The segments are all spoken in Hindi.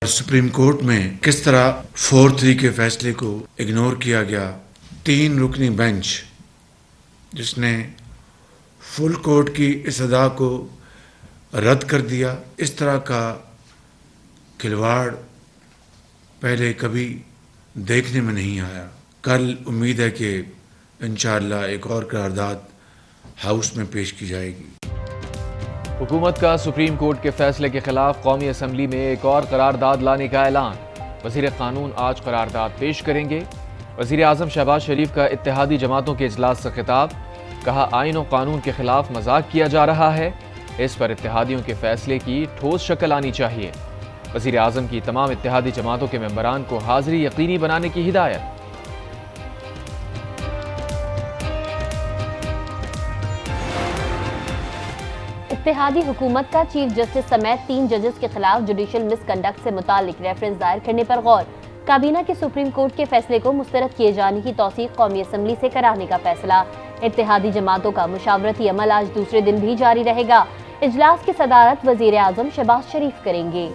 सुप्रीम कोर्ट में किस तरह 4-3 के फैसले को इग्नोर किया गया। 3 रुकनी बेंच जिसने फुल कोर्ट की इस अदा को रद्द कर दिया। इस तरह का खिलवाड़ पहले कभी देखने में नहीं आया। कल उम्मीद है कि इंशाअल्लाह एक और करारदाद हाउस में पेश की जाएगी। हुकूमत का सुप्रीम कोर्ट के फैसले के खिलाफ कौमी असम्बली में एक और करारदाद लाने का ऐलान। वज़ीर कानून आज करारदाद पेश करेंगे। वज़ीर आज़म शहबाज शरीफ का इत्तेहादी जमातों के इजलास से खिताब। कहा, आइन और कानून के खिलाफ मजाक किया जा रहा है, इस पर इत्तेहादियों के फैसले की ठोस शक्ल आनी चाहिए। वज़ीर आज़म की तमाम इत्तेहादी जमातों के मेंबरान को हाज़िरी यकीनी बनाने की हिदायत। इत्तेहादी हुकूमत का चीफ जस्टिस समेत 3 जजेस के खिलाफ जुडिशल मिसकंडक्ट से मुतालिक रेफरेंस दायर करने पर गौर। काबीना के सुप्रीम कोर्ट के फैसले को मुस्तरद किए जाने की तौसीक कौमी असम्बली से कराने का फैसला। इत्तेहादी जमातों का मुशावरती अमल आज दूसरे दिन भी जारी रहेगा। इजलास की सदारत वजीर आजम शहबाज शरीफ करेंगे।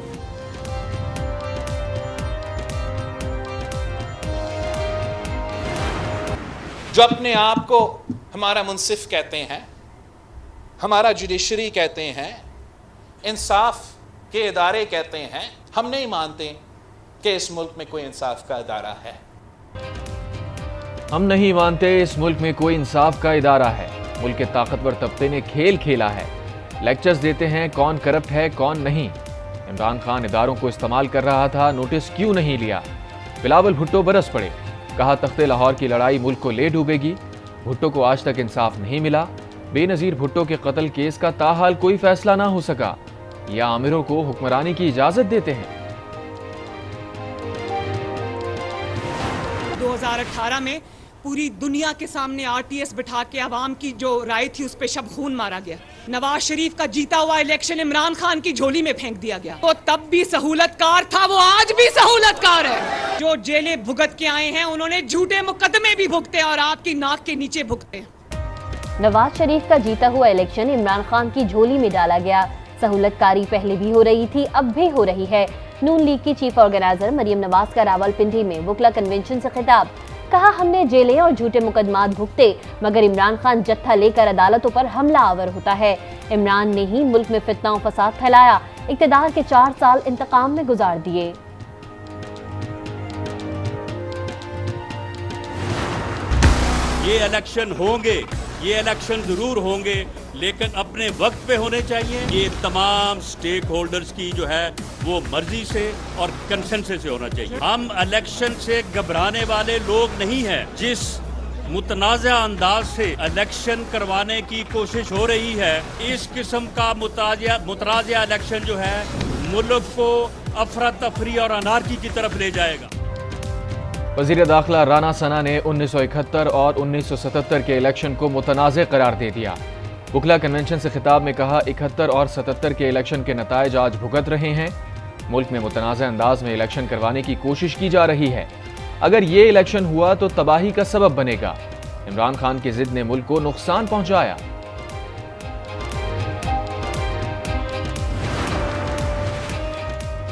जो अपने आप को हमारा मुंसिफ कहते हैं, हमारा जुडिशरी कहते हैं, इंसाफ के इदारे कहते हैं, हम नहीं मानते कि इस मुल्क में कोई इंसाफ का इदारा है। हम नहीं मानते इस मुल्क में कोई इंसाफ का इदारा है। मुल्क के ताकतवर तबके ने खेल खेला है। लेक्चर्स देते हैं कौन करप्ट है कौन नहीं। इमरान खान इदारों को इस्तेमाल कर रहा था, नोटिस क्यों नहीं लिया। बिलावल भुट्टो बरस पड़े। कहा, तख्ते लाहौर की लड़ाई मुल्क को ले डूबेगी। भुट्टो को आज तक इंसाफ नहीं मिला। बेनजीर भुट्टो के कत्ल केस का ताहाल कोई फैसला ना हो सका। या आमिरों को हुक्मरानी की इजाजत देते हैं। 2018 में पूरी दुनिया के सामने आरटीएस बिठा के अवाम की जो राय थी उस पे शब खून मारा गया। नवाज शरीफ का जीता हुआ इलेक्शन इमरान खान की झोली में फेंक दिया गया। वो तब भी सहूलतकार था, वो आज भी सहूलतकार है। जो जेलें भुगत के आए हैं उन्होंने झूठे मुकदमे भी भुगते और आपकी नाक के नीचे भुगते हैं। नवाज शरीफ का जीता हुआ इलेक्शन इमरान खान की झोली में डाला गया। सहूलतकारी पहले भी हो रही थी, अब भी हो रही है। नून लीग की चीफ ऑर्गेनाइजर मरियम नवाज का रावलपिंडी में वुकला कन्वेंशन से खिताब। कहा, हमने जेलें और झूठे मुकदमात भुगते, मगर इमरान खान जत्था लेकर अदालतों पर हमला आवर होता है। इमरान ने ही मुल्क में फितना और फसाद फैलाया। इक़्तिदार के 4 साल इंतकाम में गुजार दिए। ये इलेक्शन होंगे, ये इलेक्शन जरूर होंगे, लेकिन अपने वक्त पे होने चाहिए। ये तमाम स्टेक होल्डर्स की जो है वो मर्जी से और कंसेंसस से होना चाहिए। हम इलेक्शन से घबराने वाले लोग नहीं हैं। जिस मुतनाज़ा अंदाज से इलेक्शन करवाने की कोशिश हो रही है, इस किस्म का मुतनाज़ा इलेक्शन जो है मुल्क को अफरा तफरी और अनारकी की तरफ ले जाएगा। वज़ीर दाखिला राना सना ने 1971 और 1977 के इलेक्शन को मुतनाज़ करार दे दिया। वुकला कन्वेंशन से खिताब में कहा, 71 और 77 के इलेक्शन के नताइज आज भुगत रहे हैं। मुल्क में मुतनाज़ अंदाज में इलेक्शन करवाने की कोशिश की जा रही है। अगर ये इलेक्शन हुआ तो तबाही का सबब बनेगा। इमरान खान की जिद ने मुल्क को नुकसान पहुंचाया।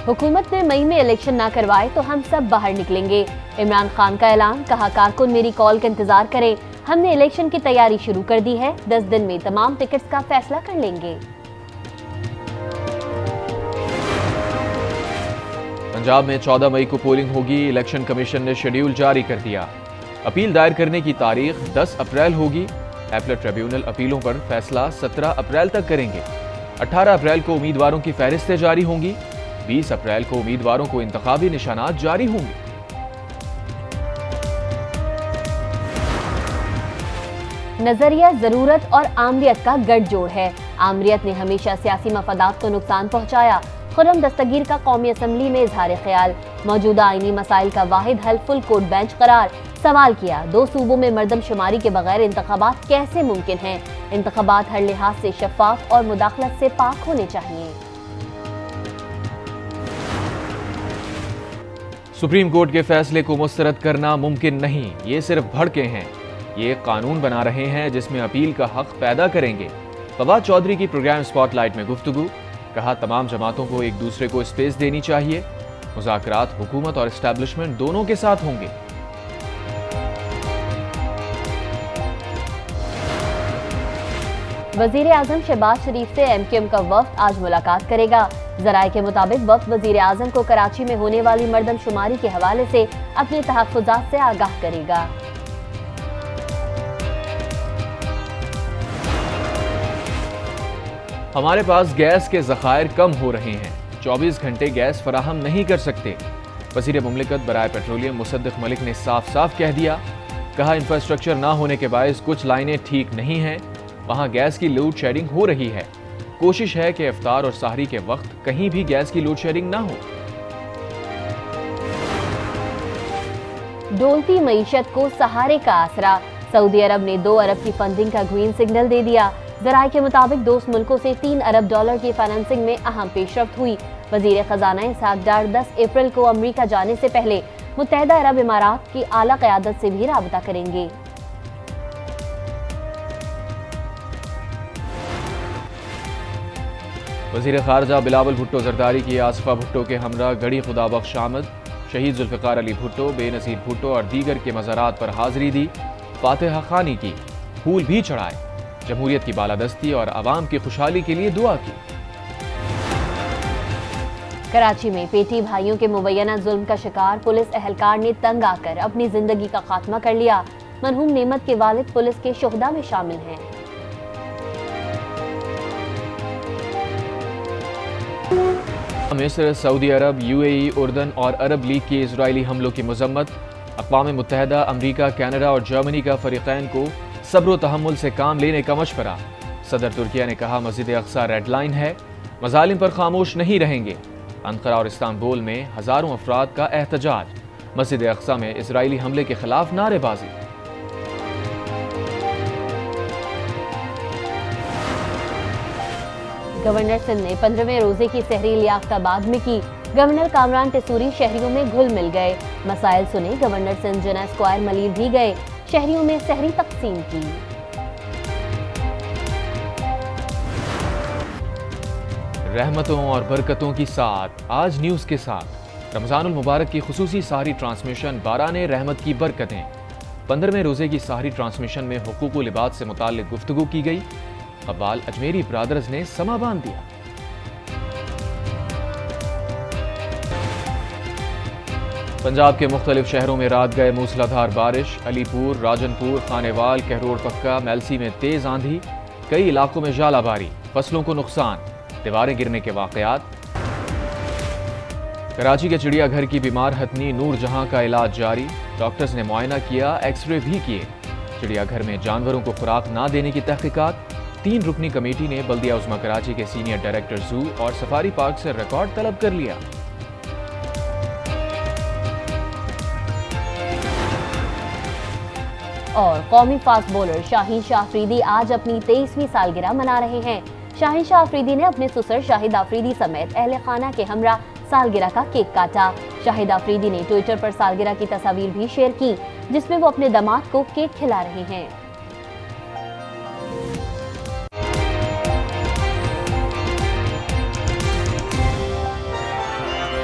हुकूमत ने मई में इलेक्शन ना करवाए तो हम सब बाहर निकलेंगे। इमरान खान का ऐलान। कहा, कारकुन मेरी कॉल का इंतजार करें, हमने इलेक्शन की तैयारी शुरू कर दी है। 10 दिन में तमाम टिकट्स का फैसला कर लेंगे। पंजाब में 14 मई को पोलिंग होगी। इलेक्शन कमीशन ने शेड्यूल जारी कर दिया। अपील दायर करने की तारीख 10 अप्रैल होगी। एपलेट ट्रिब्यूनल अपीलों पर फैसला 17 अप्रैल तक करेंगे। 18 अप्रैल को उम्मीदवारों की फहरिस्तें जारी होंगी। 20 अप्रैल को उम्मीदवारों को इंतखाबी निशानात जारी होंगे। नजरिया जरूरत और आमरीत का गठजोड़ है। आमरीत ने हमेशा सियासी मफादात को नुकसान पहुंचाया। खुर्रम दस्तगीर का कौमी असम्बली में इजहार ख्याल। मौजूदा आईनी मसाइल का वाहिद हल फुल कोर्ट बेंच करार। सवाल किया, 2 सूबों में मर्दमशुमारी के बगैर इंतखाबात कैसे मुमकिन हैं? इंतखाबात हर लिहाज से शफाफ और मुदाखलत से पाक होने चाहिए। सुप्रीम कोर्ट के फैसले को मुस्तरद करना मुमकिन नहीं। ये सिर्फ भड़के हैं। ये कानून बना रहे हैं जिसमें अपील का हक पैदा करेंगे। फवाद चौधरी की प्रोग्राम स्पॉटलाइट में गुफ्तगू। कहा, तमाम जमातों को एक दूसरे को स्पेस देनी चाहिए। मुज़ाकरात हुकूमत और एस्टैब्लिशमेंट दोनों के साथ होंगे। वजीर आजम शहबाज शरीफ से MQM का वफ्द आज मुलाकात करेगा। जराये के मुताबिक वफ्द वजीर आजम को कराची में होने वाली मर्दमशुमारी के हवाले से अपने तहफ्फुजात से आगाह करेगा। हमारे पास गैस के ज़खायर कम हो रहे हैं, 24 घंटे गैस फराहम नहीं कर सकते। वज़ीर मुमलिकत बराए पेट्रोलियम मुसद्दिक मलिक ने साफ साफ कह दिया। कहा, इंफ्रास्ट्रक्चर ना होने के बायस कुछ लाइनें ठीक नहीं हैं, वहां गैस की लोड शेडिंग हो रही है। कोशिश है कि इफ्तार और सहरी के वक्त कहीं भी गैस की लोड शेडिंग ना हो। डोलती मईशत को सहारे का आसरा, सऊदी अरब ने 2 अरब की फंडिंग का ग्रीन सिग्नल दे दिया। जराये के मुताबिक दोस्त मुल्कों से 3 अरब डॉलर की फाइनेंसिंग में अहम पेशरफ्त हुई। वजीर खजाना इसहाक डार 10 अप्रैल को अमरीका जाने से पहले मुत्तहदा अरब इमारात की आला क़यादत से भी राबता करेंगे। वज़ीर ख़ारजा बिलावल भुट्टो जरदारी की आसफा भुट्टो के हमरा गढ़ी खुदाबख्श आमद, शहीद जुल्फ़िकार अली भुट्टो, बेनज़ीर भुट्टो और दीगर के मज़ारात पर हाज़री दी, फातिहा खानी की, फूल भी चढ़ाए, जमहूरियत की बालादस्ती और आवाम की खुशहाली के लिए दुआ की। कराची में पेटी भाइयों के मुबैना जुल्म का शिकार पुलिस एहलकार ने तंग आकर अपनी जिंदगी का खात्मा कर लिया। मरहूम नेमत के वालिद पुलिस के शुहदा में शामिल हैं। मिस्र, सऊदी अरब, UAE, उर्दन और अरब लीग के इजरायली हमलों की मजम्मत। अक़वाम मुत्तहदा, अमरीका, कनाडा और जर्मनी का फरीक़ैन को सब्र व तहम्मुल से काम लेने का मशवरा। सदर तुर्किया ने कहा, मस्जिद अक्सा रेड लाइन है, मज़ालिम पर खामोश नहीं रहेंगे। अंकारा और इस्तांबुल में हज़ारों अफराद का एहतजाज, मस्जिद अक्सा में इजरायली हमले के खिलाफ नारेबाजी। गवर्नर सिंध ने 15वें रोजे की सहरी लियाकताबाद में की। गवर्नर कामरान टेसूरी शहरियों में घुल मिल गए, मसाइल सुने। गवर्नर सिंध जना स्क्वायर मलीर भी गए, शहरियों में सहरी तकसीम की। रहमतों और बरकतों की साथ आज न्यूज़ के साथ रमज़ानुल मुबारक की खुसूसी सहरी ट्रांसमिशन बाराने रहमत की बरकतें। 15वें रोजे की सहरी ट्रांसमिशन में हुकूक लिबास से मुताल्लिक गुफ्तगू की गई। कब्बाल अजमेरी ब्रादर्स ने समा बांध दिया। पंजाब के मुख्तलिफ शहरों में रात गए मूसलाधार बारिश। अलीपुर, राजनपुर, खानेवाल, कहरोड़ पक्का, मेलसी में तेज आंधी, कई इलाकों में जालाबारी, फसलों को नुकसान, दीवारें गिरने के वाकयात। कराची के चिड़ियाघर की बीमार हथनी नूर जहां का इलाज जारी, डॉक्टर्स ने मुआयना किया, एक्सरे भी किए। चिड़ियाघर में जानवरों को खुराक ना देने की तहकीकात। 3 रुकनी कमेटी ने बल्दिया उस्मा कराची के सीनियर डायरेक्टर जू और सफारी पार्क से रिकॉर्ड तलब कर लिया। और कौमी फास्ट बॉलर शाहीन शाह अफरीदी आज अपनी 23वीं सालगिरह मना रहे हैं। शाहीन शाह अफरीदी ने अपने ससुर शाहिद अफरीदी समेत अहले खाना के हमरा सालगिरह का केक काटा। शाहिद अफरीदी ने ट्विटर पर सालगिरह की तस्वीर भी शेयर की, जिसमें वो अपने दामाद को केक खिला रहे हैं।